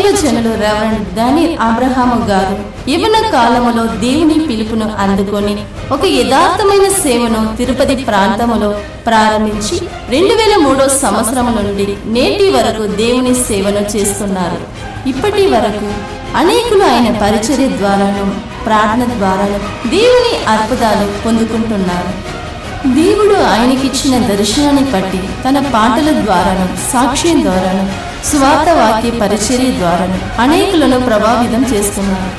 దైవజనులు reverend Daniel Abraham గారు యవ్వన కాలములో దేవుని పిలుపును అందుకొని ఒక యథార్థమైన సేవను తిరుపతి ప్రాంతములో ప్రారంభించి 2003 సంవత్సరం నుండి నేటి వరకు దేవుని సేవను చేస్తున్నారు. ఇప్పటి వరకు అనేకులు ఆయన పరిచర్య ద్వారాను ప్రార్థన ద్వారాను దేవుని అద్భుతాలు పొందుకుంటున్నారు. దేవుడు ఆయనకిచ్చిన దర్శనాన్ని బట్టి తన పాటల ద్వారాను సాక్ష్యం ద్వారాను సువార్త వాక్య పరిచర్య ద్వారాను అనేకులను ప్రభావితం చేస్తున్నారు.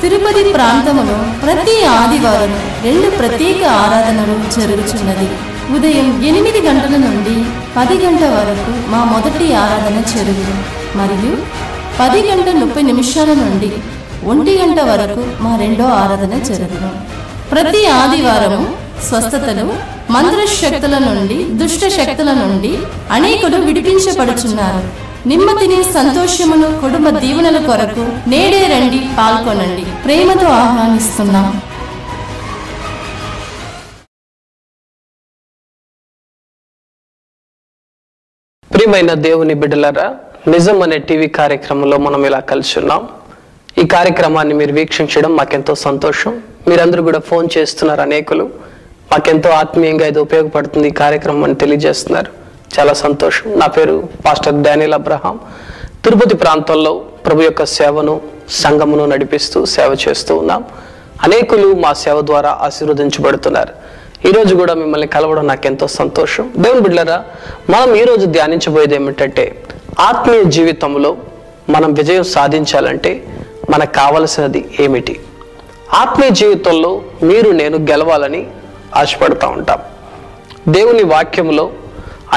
తిరుపతి ప్రాంతములో ప్రతి ఆదివారం 2 ప్రత్యేక ఆరాధనలు జరుగుతున్నది. ఉదయం 8 గంటల నుండి 10 గంటల వరకు మా మొదటి ఆరాధన జరుగును మరియు 10:30 నుండి 1 గంట వరకు మా రెండో ఆరాధన జరుగును. ప్రతి ఆదివారము స్వస్థతలు, మంత్ర శక్తుల నుండి దుష్ట శక్తుల నుండి అనేకులు విడిపించబడుచున్నారు. నిమ్మతిని సంతోషమును కుటుంబ దీవెనల కొరకు నేడే రండి, పాల్గొనండి. ప్రేమతో ఆహ్వానిస్తున్నాం. ప్రియమైన దేవుని బిడ్డలారా, నిజం అనే టీవీ కార్యక్రమంలో మనం ఇలా కలిసి ఉన్నాం. ఈ కార్యక్రమాన్ని మీరు వీక్షించడం మాకెంతో సంతోషం. మీరందరూ కూడా ఫోన్ చేస్తున్నారు, అనేకులు మాకెంతో ఆత్మీయంగా ఇది ఉపయోగపడుతుంది ఈ కార్యక్రమం అని తెలియజేస్తున్నారు. చాలా సంతోషం. నా పేరు పాస్టర్ డానియల్ అబ్రహాం. తిరుపతి ప్రాంతంలో ప్రభు యొక్క సేవను సంఘమును నడిపిస్తూ సేవ చేస్తూ ఉన్నాం. అనేకులు మా సేవ ద్వారా ఆశీర్వదించబడుతున్నారు. ఈరోజు కూడా మిమ్మల్ని కలవడం నాకెంతో సంతోషం. దేవుని బిడ్డలారా, మనం ఈరోజు ధ్యానించబోయేది ఏమిటంటే, ఆత్మీయ జీవితంలో మనం విజయం సాధించాలంటే మనకు కావలసినది ఏమిటి? ఆత్మీయ జీవితంలో మీరు నేను గెలవాలని ఆశపడుతూ ఉంటాం. దేవుని వాక్యంలో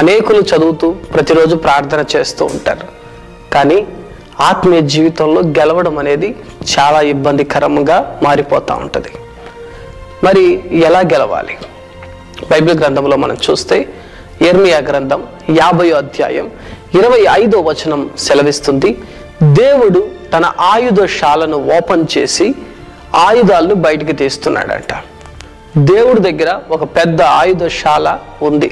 అనేకులు చదువుతూ ప్రతిరోజు ప్రార్థన చేస్తూ ఉంటారు. కానీ ఆత్మీయ జీవితంలో గెలవడం అనేది చాలా ఇబ్బందికరంగా మారిపోతూ ఉంటుంది. మరి ఎలా గెలవాలి? బైబిల్ గ్రంథంలో మనం చూస్తే యెర్మీయా గ్రంథం 50వ అధ్యాయం 25వ వచనం సెలవిస్తుంది. దేవుడు తన ఆయుధశాలను ఓపెన్ చేసి ఆయుధాలను బయటికి తీస్తున్నాడంట. దేవుడి దగ్గర ఒక పెద్ద ఆయుధశాల ఉంది.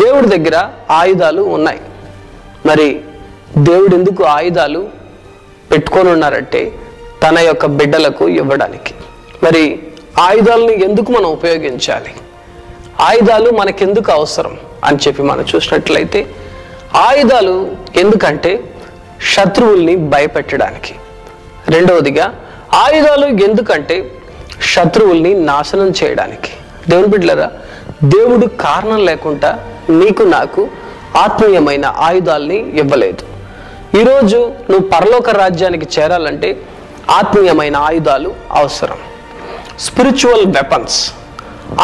దేవుడి దగ్గర ఆయుధాలు ఉన్నాయి. మరి దేవుడు ఎందుకు ఆయుధాలు పెట్టుకొని ఉన్నారంటే తన యొక్క బిడ్డలకు ఇవ్వడానికి. మరి ఆయుధాలను ఎందుకు మనం ఉపయోగించాలి? ఆయుధాలు మనకెందుకు అవసరం అని చెప్పి మనం చూసినట్లయితే, ఆయుధాలు ఎందుకంటే శత్రువుల్ని భయపెట్టడానికి. రెండవదిగా ఆయుధాలు ఎందుకంటే శత్రువుల్ని నాశనం చేయడానికి. దేవుని బిడ్డలారా, దేవుడు కారణం లేకుండా నీకు నాకు ఆత్మీయమైన ఆయుధాలని ఇవ్వలేదు. ఈరోజు నువ్వు పరలోక రాజ్యానికి చేరాలంటే ఆత్మీయమైన ఆయుధాలు అవసరం. స్పిరిచువల్ వెపన్స్,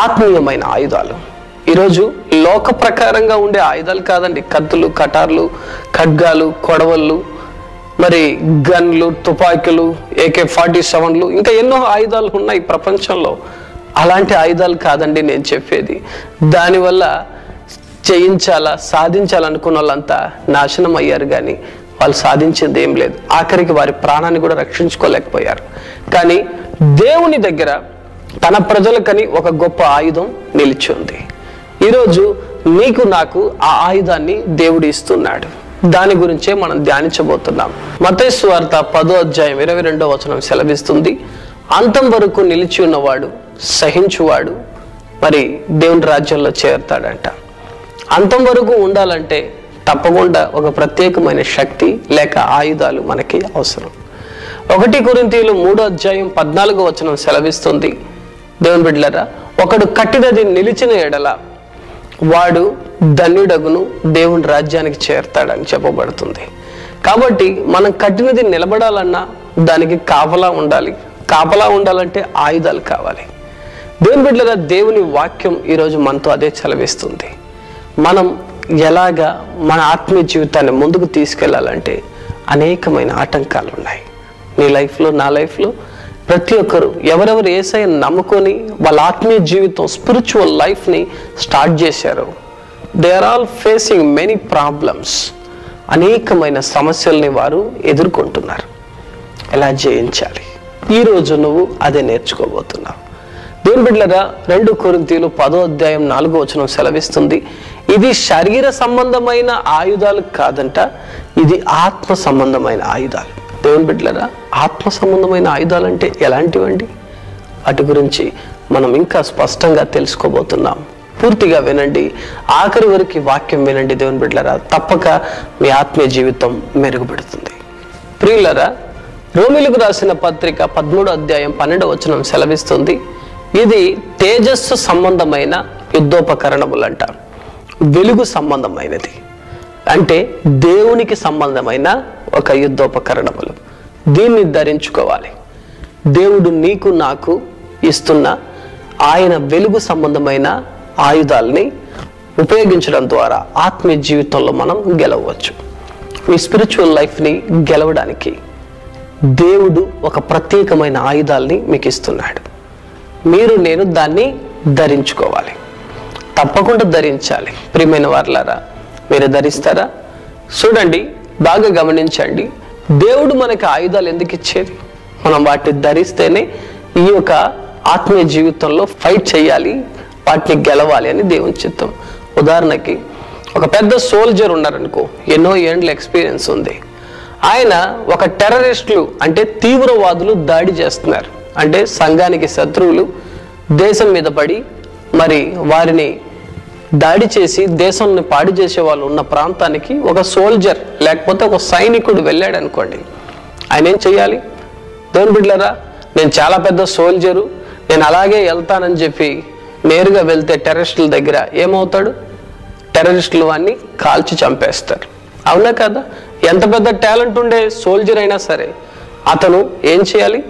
ఆత్మీయమైన ఆయుధాలు. ఈరోజు లోక ప్రకారంగా ఉండే ఆయుధాలు కాదండి. కత్తులు, కటార్లు, ఖడ్గాలు, కొడవళ్ళు, మరి గన్లు, తుపాకీలు, AK-47లు, ఇంకా ఎన్నో ఆయుధాలు ఉన్నాయి ప్రపంచంలో. అలాంటి ఆయుధాలు కాదండి నేను చెప్పేది. దానివల్ల సాధించాలనుకున్న వాళ్ళంతా నాశనం అయ్యారు, కానీ వాళ్ళు సాధించింది ఏం లేదు. ఆఖరికి వారి ప్రాణాన్ని కూడా రక్షించుకోలేకపోయారు. కానీ దేవుని దగ్గర తన ప్రజలకని ఒక గొప్ప ఆయుధం నిలిచి ఉంది. ఈరోజు నీకు నాకు ఆ ఆయుధాన్ని దేవుడు ఇస్తున్నాడు. దాని గురించే మనం ధ్యానించబోతున్నాం. మత్తయి సువార్త 10వ అధ్యాయం 22వ వచనం సెలవిస్తుంది, అంతం వరకు నిలిచి ఉన్నవాడు, సహించువాడు మరి దేవుని రాజ్యంలో చేరుతాడంట. అంతం వరకు ఉండాలంటే తప్పకుండా ఒక ప్రత్యేకమైన శక్తి లేక ఆయుధాలు మనకి అవసరం. 1 కొరింథీయులు 3వ అధ్యాయం 14వ వచనం సెలవిస్తుంది, దేవుని బిడ్డలారా, ఒకడు కట్టినది నిలిచిన ఎడల వాడు ధన్యుడగును, దేవుని రాజ్యానికి చేరతాడని చెప్పబడుతుంది. కాబట్టి మనం కట్టినది నిలబడాలన్నా దానికి కాపలా ఉండాలి. కాపలా ఉండాలంటే ఆయుధాలు కావాలి. దేవుని బిడ్డలారా, దేవుని వాక్యం ఈరోజు మనతో అదే సెలవిస్తుంది. మనం ఎలాగా మన ఆత్మీయ జీవితాన్ని ముందుకు తీసుకెళ్లాలంటే అనేకమైన ఆటంకాలు ఉన్నాయి. నీ లైఫ్లో, నా లైఫ్లో ప్రతి ఒక్కరు ఎవరెవరు యేసయ్యను నమ్ముకొని వాళ్ళ ఆత్మీయ జీవితం, స్పిరిచువల్ లైఫ్ని స్టార్ట్ చేశారో, they are all facing many problems. అనేకమైన సమస్యల్ని వారు ఎదుర్కొంటున్నారు. ఎలా జయించాలి? ఈరోజు నువ్వు అదే నేర్చుకోబోతున్నావు. దేవుని బిడ్డలారా 2 కొరింథీయులు 10వ అధ్యాయం 4వ వచనం సెలవిస్తుంది, ఇది శరీర సంబంధమైన ఆయుధాలు కాదంట, ఇది ఆత్మ సంబంధమైన ఆయుధాలు. దేవుని బిడ్డలారా, ఆత్మ సంబంధమైన ఆయుధాలు అంటే ఎలాంటివండి? వాటి గురించి మనం ఇంకా స్పష్టంగా తెలుసుకోబోతున్నాం. పూర్తిగా వినండి, ఆఖరి వరకు వాక్యం వినండి. దేవుని బిడ్డలారా, తప్పక మీ ఆత్మీయ జీవితం మెరుగుపడుతుంది. ప్రియులారా, రోమీయులకు రాసిన పత్రిక 13వ అధ్యాయం 12వ వచనం సెలవిస్తుంది, ఇది తేజస్సు సంబంధమైన యుద్ధోపకరణములంట, వెలుగు సంబంధమైనది అంటే దేవునికి సంబంధమైన ఒక యుద్ధోపకరణములు. దీన్ని ధరించుకోవాలి. దేవుడు నీకు నాకు ఇస్తున్న ఆయన వెలుగు సంబంధమైన ఆయుధాలని ఉపయోగించడం ద్వారా ఆత్మీయ జీవితంలో మనం గెలవచ్చు. మీ స్పిరిచువల్ లైఫ్ని గెలవడానికి దేవుడు ఒక ప్రత్యేకమైన ఆయుధాలని మీకు ఇస్తున్నాడు. నేను దాన్ని ధరించుకోవాలి. తప్పకుండా ధరించాలి. ప్రియమైన వారలారా, మీరు ధరిస్తారా? చూడండి, బాగా గమనించండి. దేవుడు మనకి ఆయుధాలు ఎందుకు ఇచ్చేది? మనం వాటిని ధరిస్తేనే ఈ యొక్క ఆత్మీయ జీవితంలో ఫైట్ చేయాలి, వాటిని గెలవాలి అని దేవుని చిత్తం. ఉదాహరణకి ఒక పెద్ద సోల్జర్ ఉన్నారనుకో, ఎన్నో ఏండ్ల ఎక్స్పీరియన్స్ ఉంది. ఆయన ఒక టెర్రరిస్టులు అంటే తీవ్రవాదులు దాడి చేస్తున్నారు, అంటే సంఘానికి శత్రువులు దేశం మీద పడి మరి వారిని దాడి చేసి దేశాన్ని పాడు చేసే వాళ్ళు ఉన్న ప్రాంతానికి ఒక సోల్జర్ లేకపోతే ఒక సైనికుడు వెళ్ళాడు అనుకోండి. ఆయన ఏం చెయ్యాలి? దేవుని బిడ్డలారా, నేను చాలా పెద్ద సోల్జరు, నేను అలాగే వెళ్తానని చెప్పి నేరుగా వెళ్తే టెర్రరిస్టుల దగ్గర ఏమవుతాడు? టెర్రరిస్టులు వాడిని కాల్చి చంపేస్తారు. అవునా కదా? ఎంత పెద్ద టాలెంట్ ఉండే సోల్జర్ అయినా సరే అతను ఏం చేయాలి?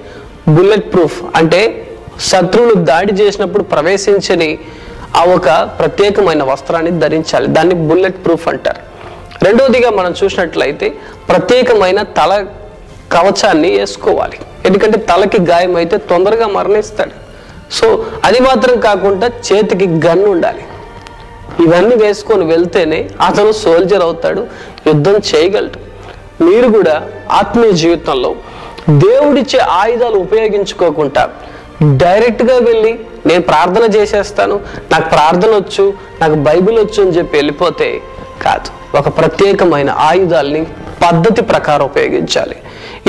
బుల్లెట్ ప్రూఫ్ అంటే శత్రువులు దాడి చేసినప్పుడు ప్రవేశించని ఆ ఒక ప్రత్యేకమైన వస్త్రాన్ని ధరించాలి. దాన్ని బుల్లెట్ ప్రూఫ్ అంటారు. రెండవదిగా మనం చూసినట్లయితే ప్రత్యేకమైన తల కవచాన్ని వేసుకోవాలి. ఎందుకంటే తలకి గాయం అయితే తొందరగా మరణిస్తాడు. సో అది మాత్రం కాకుండా చేతికి గన్ ఉండాలి. ఇవన్నీ వేసుకొని వెళ్తేనే అతను సోల్జర్ అవుతాడు, యుద్ధం చేయగలడు. మీరు కూడా ఆత్మీయ జీవితంలో దేవుడిచ్చే ఆయుధాలు ఉపయోగించుకోకుండా డైరెక్ట్గా వెళ్ళి నేను ప్రార్థన చేసేస్తాను, నాకు ప్రార్థన వచ్చు, నాకు బైబిల్ వచ్చు అని చెప్పి వెళ్ళిపోతే కాదు. ఒక ప్రత్యేకమైన ఆయుధాలని పద్ధతి ప్రకారం ఉపయోగించాలి.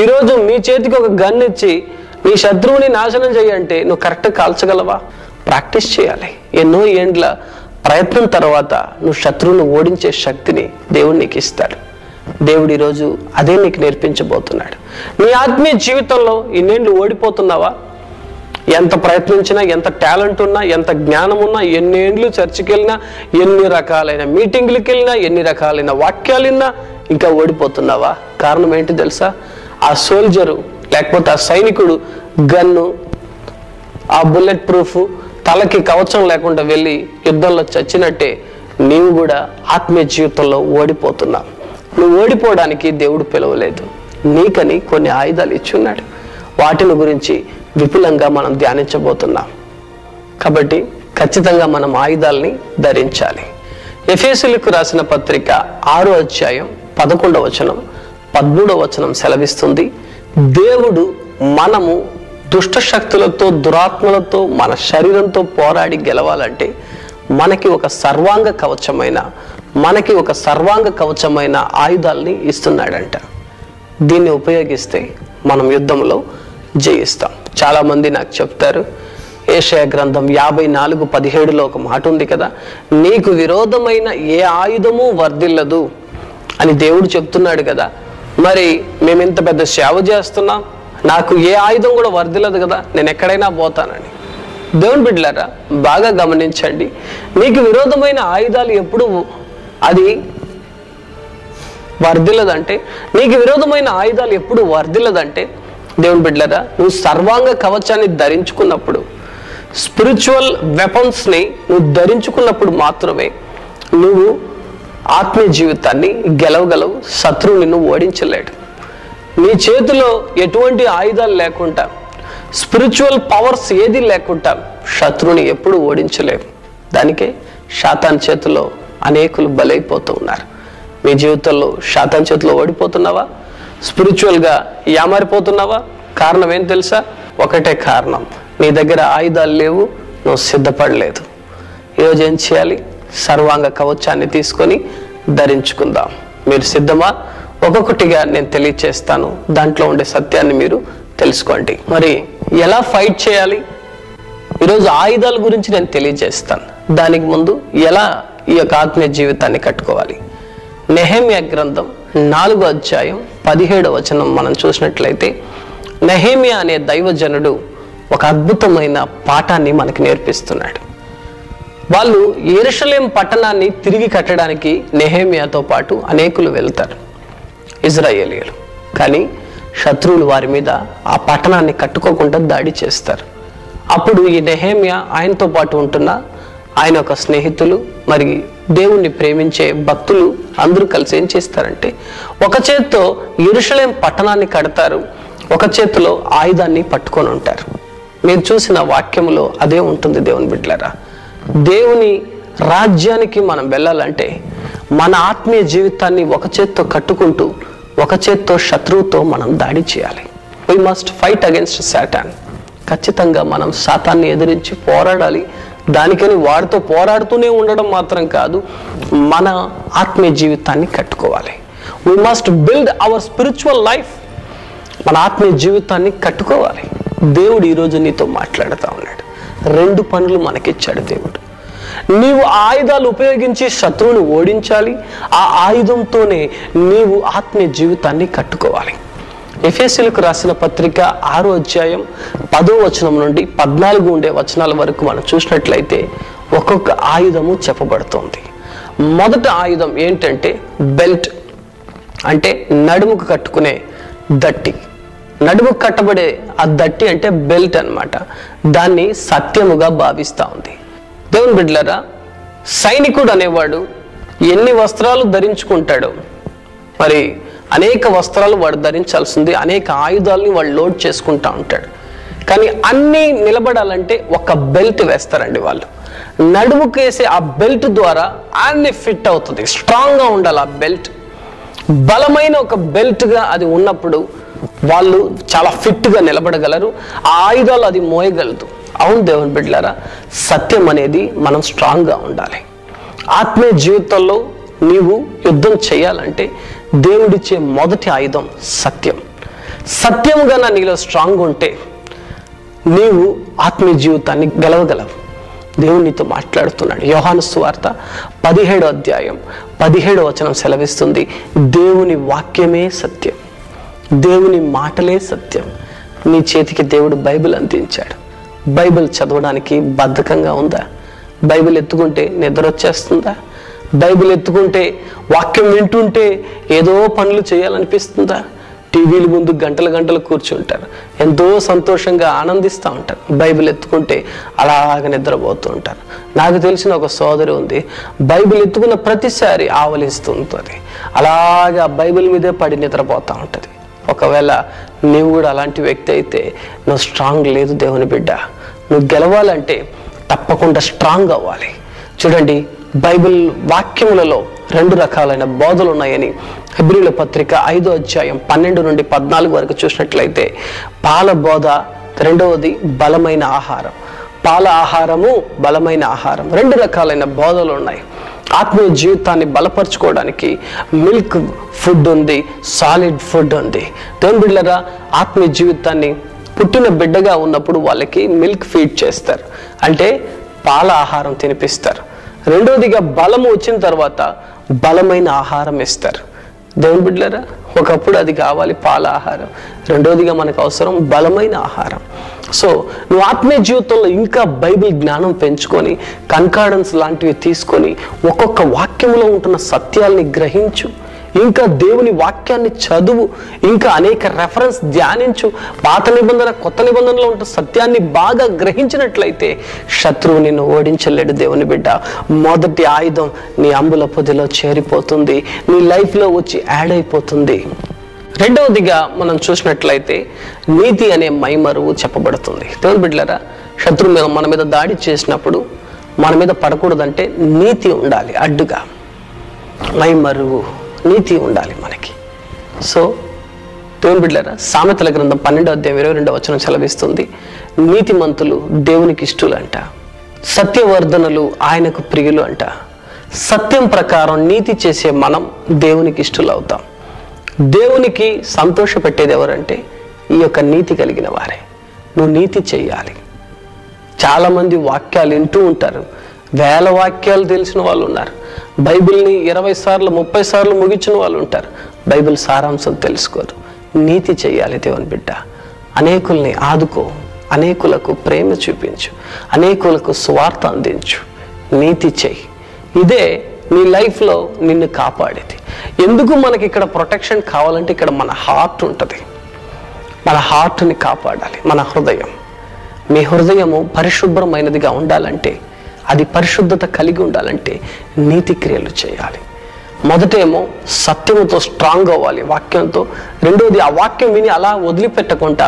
ఈరోజు మీ చేతికి ఒక గన్ ఇచ్చి నీ శత్రువుని నాశనం చేయంటే నువ్వు కరెక్ట్గా కాల్చగలవా? ప్రాక్టీస్ చేయాలి. ఎన్నో ఏండ్ల ప్రయత్నం తర్వాత నువ్వు శత్రువును ఓడించే శక్తిని దేవుడు నీకు ఇస్తాడు. దేవుడు ఈరోజు అదే నీకు నేర్పించబోతున్నాడు. నీ ఆత్మీయ జీవితంలో ఇన్నేళ్ళు ఓడిపోతున్నావా? ఎంత ప్రయత్నించినా, ఎంత టాలెంట్ ఉన్నా, ఎంత జ్ఞానం ఉన్నా, ఎన్ని ఏండ్లు చర్చికి వెళ్ళినా, ఎన్ని రకాలైన మీటింగ్లకు వెళ్ళినా, ఎన్ని రకాలైన వాక్యాలు విన్నా ఇంకా ఓడిపోతున్నావా? కారణం ఏంటి తెలుసా? ఆ సోల్జరు లేకపోతే ఆ సైనికుడు గన్ను, ఆ బుల్లెట్ ప్రూఫ్, తలకి కవచం లేకుండా వెళ్ళి యుద్ధంలో చచ్చినట్టే నీవు కూడా ఆత్మీయ జీవితంలో ఓడిపోతున్నావు. నువ్వు ఓడిపోవడానికి దేవుడు పిలవలేదు, నీకని కొన్ని ఆయుధాలు ఇచ్చున్నాడు. వాటిని గురించి విపులంగా మనం ధ్యానించబోతున్నాం. కాబట్టి ఖచ్చితంగా మనం ఆయుధాలని ధరించాలి. ఎఫెసీయులకు రాసిన పత్రిక 6వ అధ్యాయం 11వ వచనం 13వ వచనం సెలవిస్తుంది, దేవుడు మనము దుష్ట శక్తులతో, దురాత్మలతో, మన శరీరంతో పోరాడి గెలవాలంటే మనకి ఒక సర్వాంగ కవచమైన ఆయుధాలని ఇస్తున్నాడంట. దీన్ని ఉపయోగిస్తే మనం యుద్ధంలో జయిస్తాం. చాలామంది నాకు చెప్తారు, యెషయా గ్రంథం 54:17లో ఒక మాట ఉంది కదా, నీకు విరోధమైన ఏ ఆయుధము వర్ధిల్లదు అని దేవుడు చెప్తున్నాడు కదా. మరి మేము ఇంత పెద్ద సేవ చేస్తున్నాం, నాకు ఏ ఆయుధం కూడా వర్ధిల్లదు కదా, నేను ఎక్కడైనా పోతానని. దేవుని బిడ్డలారా, బాగా గమనించండి. నీకు విరోధమైన ఆయుధాలు ఎప్పుడు అది వర్ధిల్లదంటే, నీకు విరోధమైన ఆయుధాలు ఎప్పుడు వర్ధిల్లదంటే, దేవుని బిడ్డలారా, నువ్వు సర్వాంగ కవచాన్ని ధరించుకున్నప్పుడు, స్పిరిచువల్ వెపన్స్ని నువ్వు ధరించుకున్నప్పుడు మాత్రమే నువ్వు ఆత్మీయ జీవితాన్ని గెలవగలవు. శత్రువు నిన్ను ఓడించలేడు. నీ చేతిలో ఎటువంటి ఆయుధాలు లేకుండా, స్పిరిచువల్ పవర్స్ ఏది లేకుండా శత్రువుని ఎప్పుడు ఓడించలేవు. దానికే శాతాన్ చేతిలో అనేకులు బలైపోతూ ఉన్నారు. మీ జీవితంలో శాతాన్ చేతిలో ఓడిపోతున్నావా? స్పిరిచువల్గా యామారిపోతున్నావా? కారణం ఏం తెలుసా? ఒకటే కారణం, నీ దగ్గర ఆయుధాలు లేవు, నువ్వు సిద్ధపడలేదు. ఈరోజు ఏం చేయాలి? సర్వాంగ కవచాన్ని తీసుకొని ధరించుకుందాం. మీరు సిద్ధమా? ఒక్కొక్కటిగా నేను తెలియచేస్తాను, దాంట్లో ఉండే సత్యాన్ని మీరు తెలుసుకోండి. మరి ఎలా ఫైట్ చేయాలి? ఈరోజు ఆయుధాల గురించి నేను తెలియజేస్తాను. దానికి ముందు ఎలా ఈ యొక్క ఆత్మీయ జీవితాన్ని కట్టుకోవాలి? నెహెమ్యా గ్రంథం 4వ అధ్యాయం 17వ వచనం మనం చూసినట్లయితే, నెహెమ్యా అనే దైవజనుడు ఒక అద్భుతమైన పాఠాన్ని మనకి నేర్పిస్తున్నాడు. వాళ్ళు యెరూషలేం పట్టణాన్ని తిరిగి కట్టడానికి నెహెమ్యాతో పాటు అనేకులు వెళ్తారు, ఇజ్రాయేలీయులు. కానీ శత్రువులు వారి మీద ఆ పట్టణాన్ని కట్టుకోకుండా దాడి చేస్తారు. అప్పుడు ఈ నెహెమ్యా, ఆయనతో పాటు ఉంటున్న ఆయన ఒక స్నేహితులు, మరి దేవుణ్ణి ప్రేమించే భక్తులు అందరూ కలిసి ఏం చేస్తారంటే, ఒక చేత్తో యెరూషలేం పట్టణాన్ని కడతారు, ఒక చేతిలో ఆయుధాన్ని పట్టుకొని ఉంటారు. మీరు చూసిన వాక్యములో అదే ఉంటుంది దేవుని బిడ్డలారా. దేవుని రాజ్యానికి మనం వెళ్ళాలంటే మన ఆత్మీయ జీవితాన్ని ఒక చేత్తో కట్టుకుంటూ ఒక చేత్తో శత్రువుతో మనం దాడి చేయాలి. We must fight against Satan. ఖచ్చితంగా మనం సాతాన్ని ఎదిరించి పోరాడాలి. దానికని వాడితో పోరాడుతూనే ఉండడం మాత్రం కాదు, మన ఆత్మీయ జీవితాన్ని కట్టుకోవాలి. We must build our spiritual life. మన ఆత్మీయ జీవితాన్ని కట్టుకోవాలి. దేవుడు ఈరోజు నీతో మాట్లాడుతూ ఉన్నాడు. 2 పనులు మనకిచ్చాడు దేవుడు. నీవు ఆయుధాలు ఉపయోగించి శత్రువుని ఓడించాలి. ఆ ఆయుధంతోనే నీవు ఆత్మీయ జీవితాన్ని కట్టుకోవాలి. ఎఫెసీయులకు రాసిన పత్రిక 6వ అధ్యాయం 10వ వచనం నుండి 14 ఉండే వచనాల వరకు మనం చూసినట్లయితే ఒక్కొక్క ఆయుధము చెప్పబడుతుంది. మొదటి ఆయుధం ఏంటంటే బెల్ట్, అంటే నడుముకు కట్టుకునే దట్టి. నడుముకు కట్టబడే ఆ దట్టి అంటే బెల్ట్ అన్నమాట. దాన్ని సత్యముగా భావిస్తూ ఉంది. దేవుని బిడ్డలారా, సైనికుడు అనేవాడు ఎన్ని వస్త్రాలు ధరించుకుంటాడో, మరి అనేక వస్త్రాలు వాడు ధరించాల్సింది, అనేక ఆయుధాలని వాడు లోడ్ చేసుకుంటా ఉంటాడు. కానీ అన్నీ నిలబడాలంటే ఒక బెల్ట్ వేస్తారండి వాళ్ళు. నడుముకు వేసే ఆ బెల్ట్ ద్వారా అన్ని ఫిట్ అవుతుంది. స్ట్రాంగ్గా ఉండాలి ఆ బెల్ట్. బలమైన ఒక బెల్ట్గా అది ఉన్నప్పుడు వాళ్ళు చాలా ఫిట్గా నిలబడగలరు. ఆ ఆయుధాలు అది మోయగలదు. అవును దేవుని బిడ్డలారా, సత్యం అనేది మనం స్ట్రాంగ్గా ఉండాలి. ఆత్మీయ జీవితంలో నీవు యుద్ధం చేయాలంటే దేవుడిచ్చే మొదటి ఆయుధం సత్యం. సత్యంగా నీలో స్ట్రాంగ్ ఉంటే నీవు ఆత్మీయ జీవితాన్ని గెలవగలవు. దేవుడు నీతో మాట్లాడుతున్నాడు. యోహాను సువార్త 17వ అధ్యాయం 17వ వచనం సెలవిస్తుంది, దేవుని వాక్యమే సత్యం, దేవుని మాటలే సత్యం. నీ చేతికి దేవుడు బైబిల్ అందించాడు. బైబిల్ చదవడానికి బద్ధకంగా ఉందా? బైబిల్ ఎత్తుకుంటే నిద్ర వచ్చేస్తుందా? బైబిల్ ఎత్తుకుంటే వాక్యం వింటుంటే ఏదో పనులు చేయాలనిపిస్తుందా? టీవీల ముందు గంటలు గంటలు కూర్చుంటారు, ఎంతో సంతోషంగా ఆనందిస్తూ ఉంటారు. బైబిల్ ఎత్తుకుంటే అలాగ నిద్రపోతూ ఉంటారు. నాకు తెలిసిన ఒక సోదరి ఉంది, బైబిల్ ఎత్తుకున్న ప్రతిసారి ఆవలిస్తూ ఉంటుంది, అలాగా బైబిల్ మీదే పడి నిద్రపోతూ ఉంటుంది. ఒకవేళ నీవు కూడా అలాంటి వ్యక్తి అయితే నువ్వు స్ట్రాంగ్ లేదు దేవుని బిడ్డ. నువ్వు గెలవాలంటే తప్పకుండా స్ట్రాంగ్ అవ్వాలి. చూడండి, బైబిల్ వాక్యములలో 2 రకాలైన బోధలు ఉన్నాయని హెబ్రీయుల పత్రిక 5వ అధ్యాయం 12 నుండి 14 వరకు చూసినట్లయితే, పాల బోధ, రెండవది బలమైన ఆహారం. పాల ఆహారము, బలమైన ఆహారం, 2 రకాలైన బోధలు ఉన్నాయి. ఆత్మీయ జీవితాన్ని బలపరచుకోవడానికి మిల్క్ ఫుడ్ ఉంది, సాలిడ్ ఫుడ్ ఉంది. దేవుని బిడ్డలారా, ఆత్మీయ జీవితాన్ని పుట్టిన బిడ్డగా ఉన్నప్పుడు వాళ్ళకి మిల్క్ ఫీడ్ చేస్తారు, అంటే పాల ఆహారం తినిపిస్తారు. రెండోదిగా బలము వచ్చిన తర్వాత బలమైన ఆహారం ఇస్తారు. దేవుని బిడ్డలారా, ఒకప్పుడు అది కావాలి పాల ఆహారం, రెండోదిగా మనకు అవసరం బలమైన ఆహారం. సో నువ్వు ఆత్మీయ జీవితంలో ఇంకా బైబిల్ జ్ఞానం పెంచుకొని, కన్కార్డెన్స్ లాంటివి తీసుకొని, ఒక్కొక్క వాక్యంలో ఉంటున్న సత్యాల్ని గ్రహించు, ఇంకా దేవుని వాక్యాన్ని చదువు, ఇంకా అనేక రెఫరెన్స్ ధ్యానించు. పాత నిబంధన కొత్త నిబంధనలో ఉంటున్న సత్యాన్ని బాగా గ్రహించినట్లయితే శత్రువు నిన్ను ఓడించలేడు దేవుని బిడ్డ. మొదటి ఆయుధం నీ అంబుల పొదిలో చేరిపోతుంది, నీ లైఫ్లో వచ్చి యాడ్ అయిపోతుంది. రెండవదిగా మనం చూసినట్లయితే నీతి అనే మైమరువు చెప్పబడుతుంది. దేవుని బిడ్డలారా, శత్రువు మన మీద దాడి చేసినప్పుడు మన మీద పడకూడదంటే నీతి ఉండాలి అడ్డుగా. మైమరువు, నీతి ఉండాలి మనకి. సో దేవుని బిడ్డలారా, సామెతల గ్రంథం 12వ అధ్యాయం 22వ వచనం సెలవిస్తుంది, నీతిమంతులు దేవునికి ఇష్టలంట. సత్యవర్ధనులు ఆయనకు ప్రియులు అంట. సత్యం ప్రకారం నీతి చేసే మనం దేవునికి ఇష్టలవుతాం. దేవునికి సంతోషపెట్టేది ఎవరంటే ఈ యొక్క నీతి కలిగిన వారే. నువ్వు నీతి చెయ్యాలి. చాలామంది వాక్యాలు వింటూ ఉంటారు, వేల వాక్యాలు తెలిసిన వాళ్ళు ఉన్నారు. బైబిల్ని 20 సార్లు 30 సార్లు ముగించిన వాళ్ళు ఉంటారు. బైబిల్ సారాంశం తెలుసుకోరు. నీతి చెయ్యాలి దేవుని బిడ్డ. అనేకుల్ని ఆదుకో, అనేకులకు ప్రేమ చూపించు, అనేకులకు సువార్త అందించు, నీతి చెయ్యి. ఇదే నీ లైఫ్లో నిన్ను కాపాడేది. ఎందుకు మనకి ఇక్కడ ప్రొటెక్షన్ కావాలంటే ఇక్కడ మన హార్ట్ ఉంటుంది. మన హార్ట్ని కాపాడాలి. మన హృదయం, మీ హృదయము పరిశుభ్రమైనదిగా ఉండాలంటే, అది పరిశుద్ధత కలిగి ఉండాలంటే నీతి క్రియలు చేయాలి. మొదటేమో సత్యముతో స్ట్రాంగ్ అవ్వాలి, వాక్యంతో. రెండోది ఆ వాక్యం విని అలా వదిలిపెట్టకుండా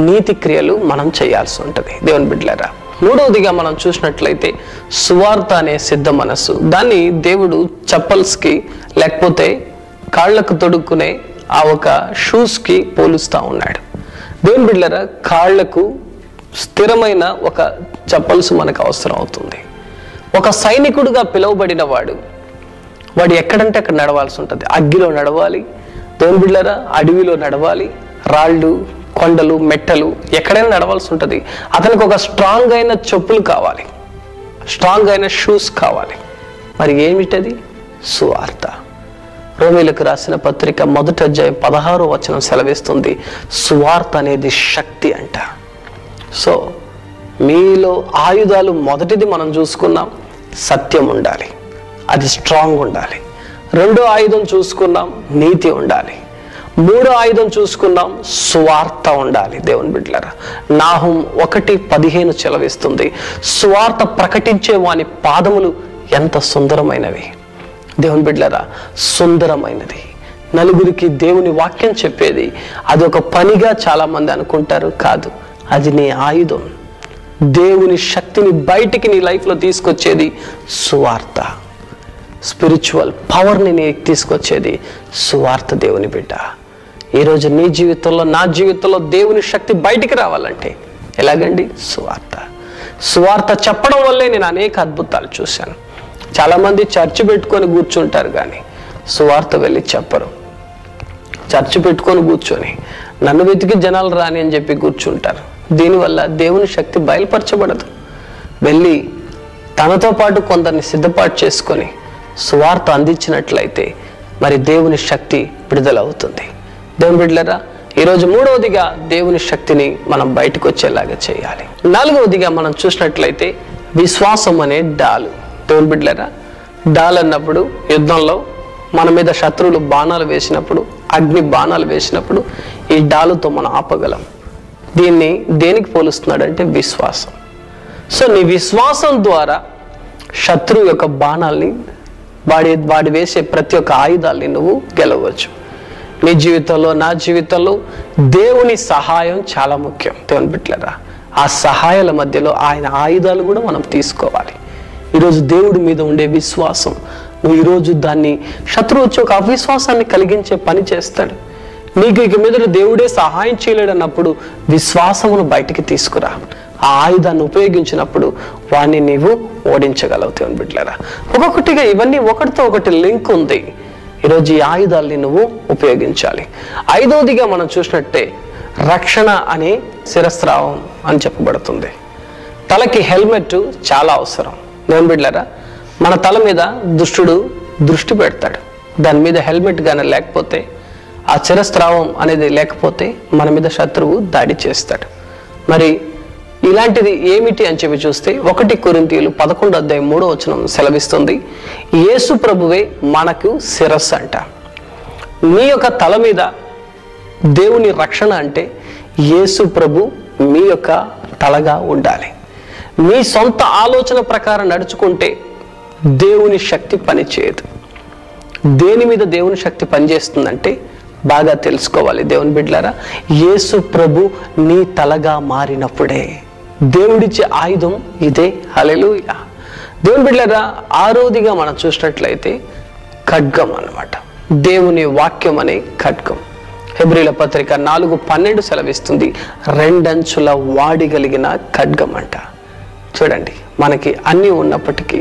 నీతి క్రియలు మనం చేయాల్సి ఉంటుంది దేవుని బిడ్డలారా. మూడవదిగా మనం చూసినట్లయితే సువార్త అనే సిద్ధ మనస్సు. దాన్ని దేవుడు చప్పల్స్కి లేకపోతే కాళ్లకు తొడుక్కునే ఆ ఒక షూస్కి పోలుస్తూ ఉన్నాడు. దేవుని బిడ్డలారా, కాళ్లకు స్థిరమైన ఒక చప్పల్స్ మనకు అవసరం అవుతుంది. ఒక సైనికుడుగా పిలువబడిన వాడు ఎక్కడంటే అక్కడ నడవాల్సి ఉంటుంది. అగ్గిలో నడవాలి దేవుని బిడ్డలారా, అడవిలో నడవాలి, రాళ్ళు, కొండలు, మెట్టలు, ఎక్కడైనా నడవాల్సి ఉంటుంది. అతనికి ఒక స్ట్రాంగ్ అయిన చెప్పులు కావాలి, స్ట్రాంగ్ అయిన షూస్ కావాలి. మరి ఏమిటది? సువార్త. రోమీలకు రాసిన పత్రిక 1వ అధ్యాయం 16వ వచనం సెలవిస్తుంది, సువార్త అనేది శక్తి అంట. సో మీలో ఆయుధాలు మొదటిది మనం చూసుకున్నాం, సత్యం ఉండాలి, అది స్ట్రాంగ్ ఉండాలి. రెండో ఆయుధం చూసుకున్నాం, నీతి ఉండాలి. మూడో ఆయుధం చూసుకున్నాం, సువార్త ఉండాలి దేవుని బిడ్డలారా. నాహుం 1:15 చెలవిస్తుంది, సువార్త ప్రకటించే వాని పాదములు ఎంత సుందరమైనవి. దేవుని బిడ్డలారా, సుందరమైనది. నలుగురికి దేవుని వాక్యం చెప్పేది అది ఒక పనిగా చాలా మంది అనుకుంటారు. కాదు, అది నీ ఆయుధం. దేవుని శక్తిని బయటికి నీ లైఫ్లో తీసుకొచ్చేది సువార్త. స్పిరిచువల్ పవర్ని నీకు తీసుకొచ్చేది సువార్త దేవుని బిడ్డ. ఈరోజు నీ జీవితంలో, నా జీవితంలో దేవుని శక్తి బయటికి రావాలంటే ఎలాగండి? సువార్త. సువార్త చెప్పడం వల్లే నేను అనేక అద్భుతాలు చూశాను. చాలామంది చర్చి పెట్టుకొని కూర్చుంటారు కానీ సువార్త వెళ్ళి చెప్పరు. చర్చి పెట్టుకొని కూర్చొని నన్ను వెతికి జనాలు రాని అని చెప్పి కూర్చుంటారు. దీనివల్ల దేవుని శక్తి బయలుపరచబడదు. వెళ్ళి తనతో పాటు కొందరిని సిద్ధపాటు చేసుకొని సువార్త అందించినట్లయితే మరి దేవుని శక్తి విడుదలవుతుంది. దేవుని బిడ్డలారా, ఈరోజు మూడవదిగా దేవుని శక్తిని మనం బయటకు వచ్చేలాగా చేయాలి. నాలుగవదిగా మనం చూసినట్లయితే విశ్వాసం అనే డాలు. దేవుని బిడ్డలారా, డాల్ అన్నప్పుడు యుద్ధంలో మన మీద శత్రువులు బాణాలు వేసినప్పుడు, అగ్ని బాణాలు వేసినప్పుడు ఈ డాలుతో మనం ఆపగలం. దీన్ని దేనికి పోలుస్తున్నాడంటే విశ్వాసం. సో నీ విశ్వాసం ద్వారా శత్రువు యొక్క బాణాల్ని, వాడి వేసే ప్రతి ఒక్క ఆయుధాల్ని నువ్వు గెలవచ్చు. నీ జీవితంలో, నా జీవితంలో దేవుని సహాయం చాలా ముఖ్యం దేవుని బిడ్డలారా. ఆ సహాయాల మధ్యలో ఆయన ఆయుధాలు కూడా మనం తీసుకోవాలి. ఈరోజు దేవుడి మీద ఉండే విశ్వాసం, నువ్వు ఈరోజు దాన్ని, శత్రువు వచ్చి ఒక అవిశ్వాసాన్ని కలిగించే పని చేస్తాడు. నీకు ఇక మీద దేవుడే సహాయం చేయలేడు అన్నప్పుడు విశ్వాసమును బయటికి తీసుకురా. ఆ ఆయుధాన్ని ఉపయోగించినప్పుడు వాడిని నీవు ఓడించగలవు దేవుని బిడ్డలారా. ఒక్కొక్కటిగా ఇవన్నీ ఒకటితో ఒకటి లింక్ ఉంది. ఈరోజు ఈ ఆయుధాల్ని నువ్వు ఉపయోగించాలి. ఐదవదిగా మనం చూసినట్టే రక్షణ అనే శిరస్త్రావం అని చెప్పబడుతుంది. తలకి హెల్మెట్ చాలా అవసరం దేవుని బిడ్డలారా. మన తల మీద దుష్టుడు దృష్టి పెడతాడు. దాని మీద హెల్మెట్ కానీ లేకపోతే, ఆ శిరస్త్రావం అనేది లేకపోతే మన మీద శత్రువు దాడి చేస్తాడు. మరి ఇలాంటిది ఏమిటి అని చెప్పి చూస్తే 1 కొరింథీయులు 11:3 సెలవిస్తుంది, యేసు ప్రభువే మనకు శిరస్సు అంట. నీ యొక్క తల మీద దేవుని రక్షణ అంటే యేసు ప్రభు మీ యొక్క తలగా ఉండాలి. మీ సొంత ఆలోచన ప్రకారం నడుచుకుంటే దేవుని శక్తి పనిచేయదు. దేని మీద దేవుని శక్తి పనిచేస్తుందంటే బాగా తెలుసుకోవాలి దేవుని బిడ్డలారా. యేసు ప్రభు నీ తలగా మారినప్పుడే. దేవుడిచ్చే ఆయుధం ఇదే. హల్లెలూయా. దేవుని బిడ్డలారా, ఆరోదిగా మనం చూసినట్లయితే ఖడ్గం అన్నమాట. దేవుని వాక్యం అనే ఖడ్గం. హెబ్రీల పత్రిక 4:12 సెలవిస్తుంది, 2 అంచుల వాడి కలిగిన ఖడ్గం అంట. చూడండి, మనకి అన్నీ ఉన్నప్పటికీ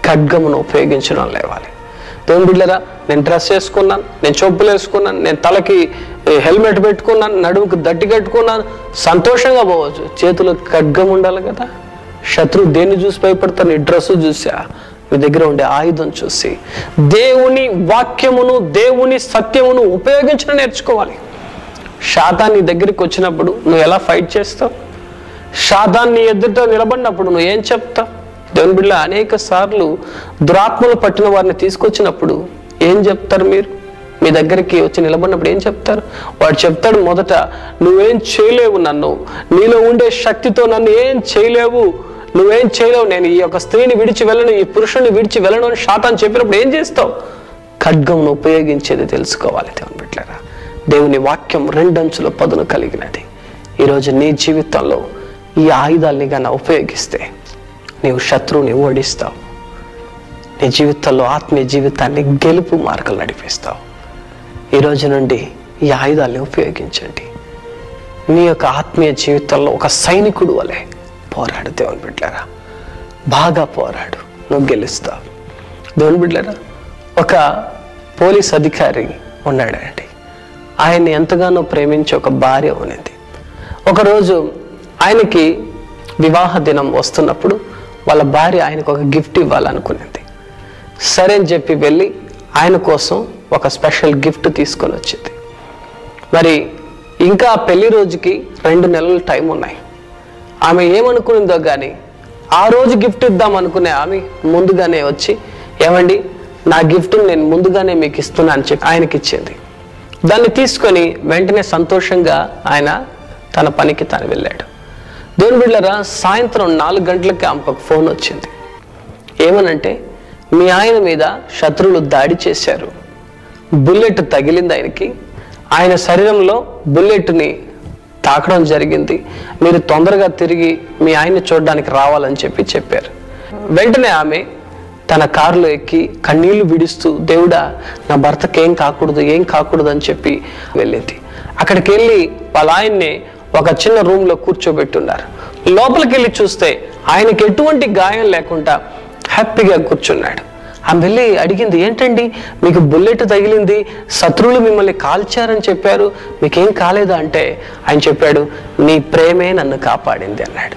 ఖడ్గమును ఉపయోగించడం లేవాలి. దేవుని బిడ్డలారా, నేను డ్రెస్ వేసుకున్నాను, నేను చెప్పులు వేసుకున్నాను, నేను తలకి హెల్మెట్ పెట్టుకున్నాను, నడుముకు దట్టి కట్టుకున్నాను, సంతోషంగా పోవచ్చు. చేతిలో ఖడ్గం ఉండాలి కదా. శత్రువు దేన్ని చూసి భయపడతారు? నీ డ్రెస్సు చూసా, మీ దగ్గర ఉండే ఆయుధం చూసి. దేవుని వాక్యమును, దేవుని సత్యమును ఉపయోగించడం నేర్చుకోవాలి. శాతాన్ నీ దగ్గరికి వచ్చినప్పుడు నువ్వు ఎలా ఫైట్ చేస్తావు? శాతాన్ నీ ఎదుట నిలబడినప్పుడు నువ్వు ఏం చెప్తావు? దేవుని బిడ్డ, అనేక సార్లు దురాత్మలు పట్టిన వారిని తీసుకొచ్చినప్పుడు ఏం చెప్తారు? మీరు మీ దగ్గరికి వచ్చి నిలబడినప్పుడు ఏం చెప్తారు? వాడు చెప్తాడు, మొదట నువ్వేం చేయలేవు, నన్ను నీలో ఉండే శక్తితో నన్ను ఏం చేయలేవు, నువ్వేం చేయలేవు, నేను ఈ యొక్క స్త్రీని విడిచి వెళ్ళను, ఈ పురుషుని విడిచి వెళ్ళను అని శాతాన్ చెప్పినప్పుడు ఏం చేస్తావు? ఖడ్గంను ఉపయోగించేది తెలుసుకోవాలి. దేవుని బిడ్డలారా, దేవుని వాక్యం రెండంచుల పదును కలిగినది. ఈరోజు నీ జీవితంలో ఈ ఆయుధాల్ని గాన ఉపయోగిస్తే నీవు శత్రువుని ఓడిస్తావు. నీ జీవితంలో ఆత్మీయ జీవితాన్ని గెలుపు మార్గం నడిపిస్తావు. ఈరోజు నుండి ఈ ఆయుధాల్ని ఉపయోగించండి. నీ యొక్క ఆత్మీయ జీవితంలో ఒక సైనికుడు వలె పోరాడు. దేవుని బిడ్డలారా, బాగా పోరాడు, నువ్వు గెలుస్తావు. దేవుని బిడ్డలారా, ఒక పోలీస్ అధికారి ఉన్నాడండి. ఆయన్ని ఎంతగానో ప్రేమించి ఒక భార్య ఉన్నది. ఒకరోజు ఆయనకి వివాహ దినం వస్తున్నప్పుడు వాళ్ళ భార్య ఆయనకు ఒక గిఫ్ట్ ఇవ్వాలనుకునేది. సరే అని చెప్పి వెళ్ళి ఆయన కోసం ఒక స్పెషల్ గిఫ్ట్ తీసుకొని వచ్చింది. మరి ఇంకా పెళ్లి రోజుకి 2 నెలలు టైం ఉన్నాయి. ఆమె ఏమనుకునిందో కానీ ఆ రోజు గిఫ్ట్ ఇద్దాం అనుకునే ఆమె ముందుగానే వచ్చి, ఏమండి నా గిఫ్ట్ని నేను ముందుగానే మీకు ఇస్తున్నా అని చెప్పి ఆయనకి ఇచ్చింది. దాన్ని తీసుకొని వెంటనే సంతోషంగా ఆయన తన పనికి తాను వెళ్ళాడు. దేవుని బిడ్డలారా, సాయంత్రం 4 గంటలకి ఆమెకు ఒక ఫోన్ వచ్చింది. ఏమనంటే, మీ ఆయన మీద శత్రువులు దాడి చేశారు, బుల్లెట్ తగిలింది ఆయనకి, ఆయన శరీరంలో బుల్లెట్ని తాకడం జరిగింది, మీరు తొందరగా తిరిగి మీ ఆయన్ని చూడడానికి రావాలని చెప్పారు. వెంటనే ఆమె తన కారులో ఎక్కి కన్నీళ్లు విడుస్తూ, దేవుడా నా భర్తకి ఏం కాకూడదు అని చెప్పి వెళ్ళింది. అక్కడికి వెళ్ళి వాళ్ళ ఆయన్ని ఒక చిన్న రూమ్లో కూర్చోబెట్టున్నారు. లోపలికి వెళ్ళి చూస్తే ఆయనకి ఎటువంటి గాయం లేకుండా హ్యాపీగా కూర్చున్నాడు. ఆమె వెళ్ళి అడిగింది, ఏంటండి మీకు బుల్లెట్ తగిలింది, శత్రువులు మిమ్మల్ని కాల్చారని చెప్పారు, మీకేం కాలేదా అంటే ఆయన చెప్పాడు, నీ ప్రేమే నన్ను కాపాడింది అన్నాడు.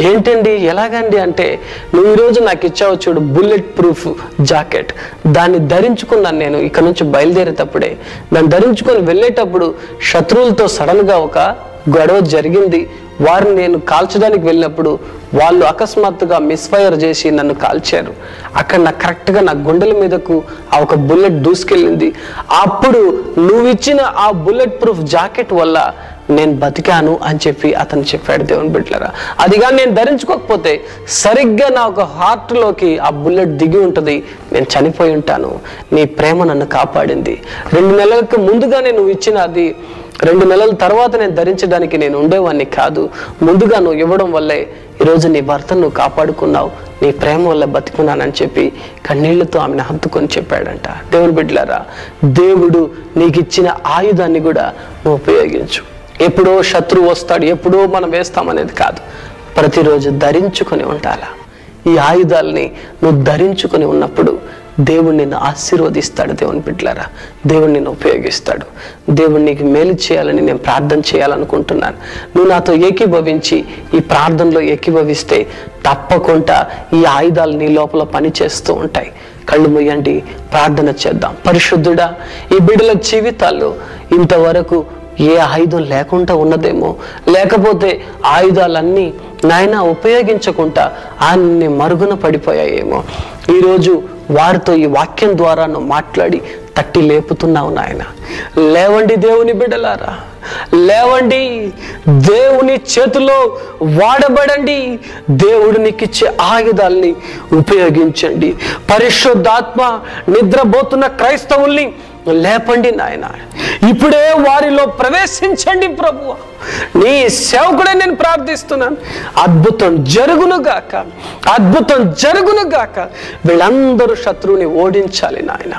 ఏంటండి ఎలాగండి అంటే, నువ్వు ఈరోజు నాకు ఇచ్చావు చూడు బుల్లెట్ ప్రూఫ్ జాకెట్, దాన్ని ధరించుకున్నాను నేను ఇక్కడ నుంచి బయలుదేరేటప్పుడే. దాన్ని ధరించుకొని వెళ్ళేటప్పుడు శత్రువులతో సడన్గా ఒక గొడవ జరిగింది. వారిని నేను కాల్చడానికి వెళ్ళినప్పుడు వాళ్ళు అకస్మాత్తుగా మిస్ఫైర్ చేసి నన్ను కాల్చారు. అక్కడ నాకు కరెక్ట్గా నా గుండెల మీదకు ఆ ఒక బుల్లెట్ దూసుకెళ్ళింది. అప్పుడు నువ్వు ఇచ్చిన ఆ బుల్లెట్ ప్రూఫ్ జాకెట్ వల్ల నేను బతికాను అని చెప్పి అతను చెప్పాడు. దేవుని బిడ్డలారా, అదిగా నేను ధరించుకోకపోతే సరిగ్గా నా ఒక హార్ట్లోకి ఆ బుల్లెట్ దిగి ఉంటుంది, నేను చనిపోయి ఉంటాను. నీ ప్రేమ నన్ను కాపాడింది. 2 నెలలకు ముందుగానే నువ్వు ఇచ్చిన అది 2 నెలల తర్వాత నేను ధరించడానికి నేను ఉండేవాడిని కాదు. ముందుగా నువ్వు ఇవ్వడం వల్లే ఈరోజు నీ భర్తను నువ్వు కాపాడుకున్నావు, నీ ప్రేమ వల్ల బతికున్నానని చెప్పి కన్నీళ్లతో ఆమెను హత్తుకొని చెప్పాడంట. దేవుని బిడ్డలారా, దేవుడు నీకు ఇచ్చిన ఆయుధాన్ని కూడా నువ్వు ఉపయోగించు. ఎప్పుడో శత్రువు వస్తాడు, ఎప్పుడో మనం వేస్తామనేది కాదు, ప్రతిరోజు ధరించుకొని ఉండాలా. ఈ ఆయుధాలని నువ్వు ధరించుకొని ఉన్నప్పుడు దేవుడు నిన్ను ఆశీర్వదిస్తాడు. దేవుని బిడ్డలారా, దేవుడు నిన్ను ఉపయోగిస్తాడు. దేవుడు నీకు మేలు చేయాలని నేను ప్రార్థన చేయాలనుకుంటున్నాను. నువ్వు నాతో ఏకీభవించి ఈ ప్రార్థనలో ఏకీభవిస్తే తప్పకుండా ఈ ఆయుధాలు నీ లోపల పని చేస్తూ ఉంటాయి. కళ్ళు మూయండి, ప్రార్థన చేద్దాం. పరిశుద్ధుడా, ఈ బిడ్డల జీవితాల్లో ఇంతవరకు ఏ ఆయుధం లేకుండా ఉన్నదేమో, లేకపోతే ఆయుధాలన్నీ నాయన ఉపయోగించకుండా అన్ని మరుగున పడిపోయాయేమో. ఈరోజు వారితో ఈ వాక్యం ద్వారా నువ్వు మాట్లాడి తట్టి లేపుతున్నావు నాయన. లేవండి దేవుని బిడ్డలారా, లేవండి, దేవుని చేతిలో వాడబడండి. దేవుడు నీకు ఇచ్చే ఆయుధాలని ఉపయోగించండి. పరిశుద్ధాత్మ నిద్రపోతున్న క్రైస్తవుల్ని లేపండి నాయన, ఇప్పుడే వారిలో ప్రవేశించండి ప్రభువా. నీ సేవకుడే నేను ప్రార్థిస్తున్నాను, అద్భుతం జరుగునుగాక, అద్భుతం జరుగునుగాక. వీళ్ళందరూ శత్రువుని ఓడించాలి నాయన.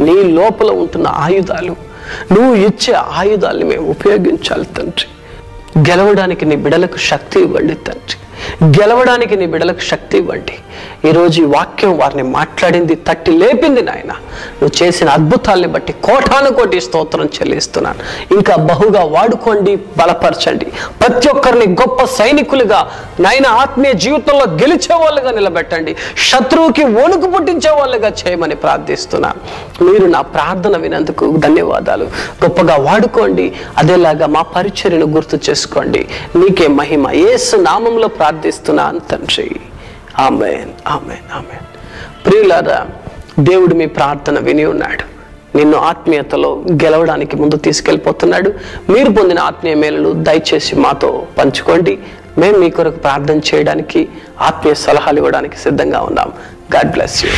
నీ లోపల ఉంటున్న ఆయుధాలు, నువ్వు ఇచ్చే ఆయుధాలని మేము ఉపయోగించాలి తండ్రి. గెలవడానికి నీ బిడలకు శక్తి ఇవ్వండి తండ్రి. గెలవడానికి నీ బిడ్డలకు శక్తి ఇవ్వండి. ఈరోజు ఈ వాక్యం వారిని మాట్లాడింది, తట్టి లేపింది నాయన. నువ్వు చేసిన అద్భుతాల్ని బట్టి కోటాను కోటి స్తోత్రం చెల్లిస్తున్నాను. ఇంకా బహుగా వాడుకోండి, బలపరచండి. ప్రతి ఒక్కరిని గొప్ప సైనికులుగా నాయన ఆత్మీయ జీవితంలో గెలిచే వాళ్ళుగా నిలబెట్టండి. శత్రువుకి వణుకు పుట్టించే వాళ్ళుగా చేయమని ప్రార్థిస్తున్నాను. మీరు నా ప్రార్థన వినందుకు ధన్యవాదాలు. గొప్పగా వాడుకోండి. అదేలాగా మా పరిచర్యను గుర్తు చేసుకోండి. నీకే మహిమ. యేసు నామంలో ప్రార్థిస్తున్నాను తండ్రి. ఆమేన్, ఆమేన్, ఆమేన్. ప్రియులారా, దేవుడు మీ ప్రార్థన విని ఉన్నాడు. నిన్ను ఆత్మీయతలో గెలవడానికి ముందు తీసుకెళ్ళిపోతున్నాడు. మీరు పొందిన ఆత్మీయ మేలులు దయచేసి మాతో పంచుకోండి. మేము మీ కొరకు ప్రార్థన చేయడానికి, ఆత్మీయ సలహాలు ఇవ్వడానికి సిద్ధంగా ఉన్నాం. God bless you.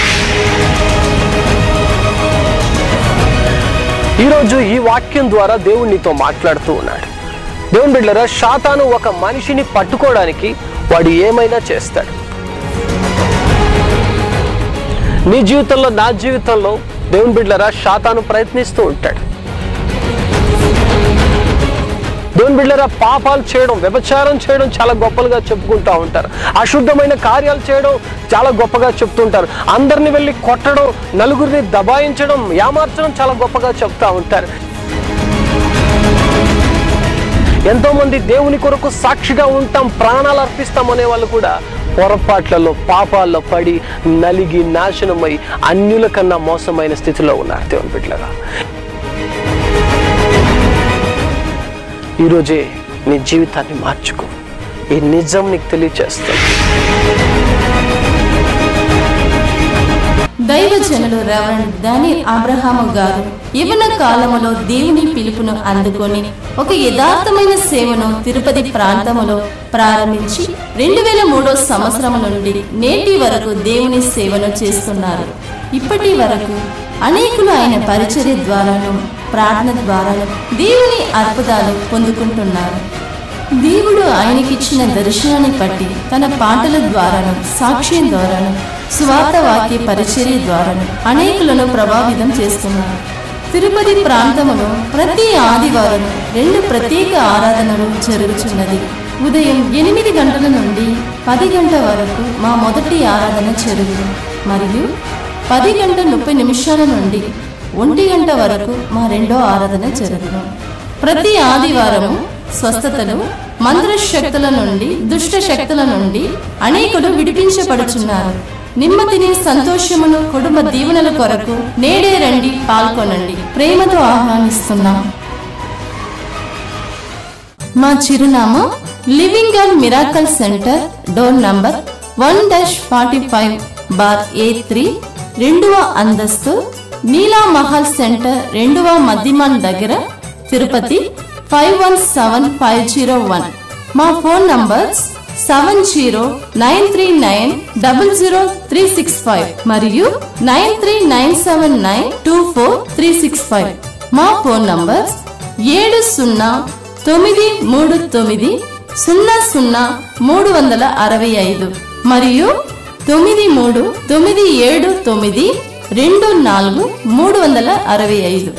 ఈరోజు ఈ వాక్యం ద్వారా దేవుడు నీతో మాట్లాడుతూ ఉన్నాడు. దేవుని బిడ్డలారా, సాతాను ఒక మనిషిని పట్టుకోవడానికి వాడు ఏమైనా చేస్తాడు. నీ జీవితంలో, నా జీవితంలో దేవుని బిడ్డలారా సాతాను ప్రయత్నిస్తూ ఉంటాడు. దేవుని బిడ్డలారా, పాపాలు చేయడం, వ్యభిచారం చేయడం చాలా గొప్పలుగా చెప్పుకుంటూ ఉంటారు. అశుద్ధమైన కార్యాలు చేయడం చాలా గొప్పగా చెప్తుంటారు. అందరిని వెళ్ళి కొట్టడం, నలుగురిని దబాయించడం, ఏమార్చడం చాలా గొప్పగా చెప్తూ ఉంటారు. ఎంతో మంది దేవుని కొరకు సాక్షిగా ఉంటాం, ప్రాణాలు అర్పిస్తాం అనే వాళ్ళు కూడా పొరపాట్లలో, పాపాల్లో పడి నలిగి నాశనమై అన్యుల కన్నా మోసమైన స్థితిలో ఉన్నారు. దేవుని బిడ్డలారా, ఈరోజే నీ జీవితాన్ని మార్చుకో. ఈ నిజం నీకు తెలియచేస్తాను. దైవజనులు రెవరెండ్ దానియల్ అబ్రహాము గారు యవ్వన కాలములో దేవుని పిలుపును అందుకొని ఒక యథార్థమైన సేవను తిరుపతి ప్రాంతములో ప్రారంభించి 2003 సంవత్సరం నుండి నేటి వరకు దేవుని సేవను చేస్తున్నారు. ఇప్పటి వరకు అనేకులు ఆయన పరిచర్య ద్వారాను, ప్రార్థన ద్వారాను దేవుని అద్భుతాలు పొందుకుంటున్నారు. దేవుడు ఆయనకిచ్చిన దర్శనాన్ని బట్టి తన పాటల ద్వారాను, సాక్ష్యం ద్వారాను, స్వార్థ వాక్య పరిచర్య ద్వారాను అనేకులను ప్రభావితం చేస్తున్నారు. తిరుపతి ప్రాంతములో ప్రతి ఆదివారం 2 ప్రత్యేక ఆరాధనలు జరుగుతున్నది. ఉదయం 8 గంటల నుండి 10 గంటల వరకు మా మొదటి ఆరాధన జరుగును. మరియు 10 గంటల 30 నిమిషాల నుండి 1 గంట వరకు మా రెండో ఆరాధన జరుగును. ప్రతి ఆదివారము స్వస్థతలు, మంత్ర శక్తుల నుండి, దుష్ట శక్తుల నుండి అనేకులు విడిపించబడుచున్నారు. నిమ్మతిని, సంతోషమును, కుటుంబ దీవెనల కొరకు నేడే రండి, పాల్గొనండి. ప్రేమతో ఆహ్వానిస్తున్నాం. మా చిరునామా living and miracle centre, door number 1-45/A3, 2వ అంతస్తు, నీలా మహల్ సెంటర్, 2వ మధ్యమాన్ దగ్గర, తిరుపతి 517501. మా ఫోన్ నంబర్స్ 7093900365 మరియు 9397924365. మా ఫోన్ నంబర్స్ 7039000365 మరియు 9397924365.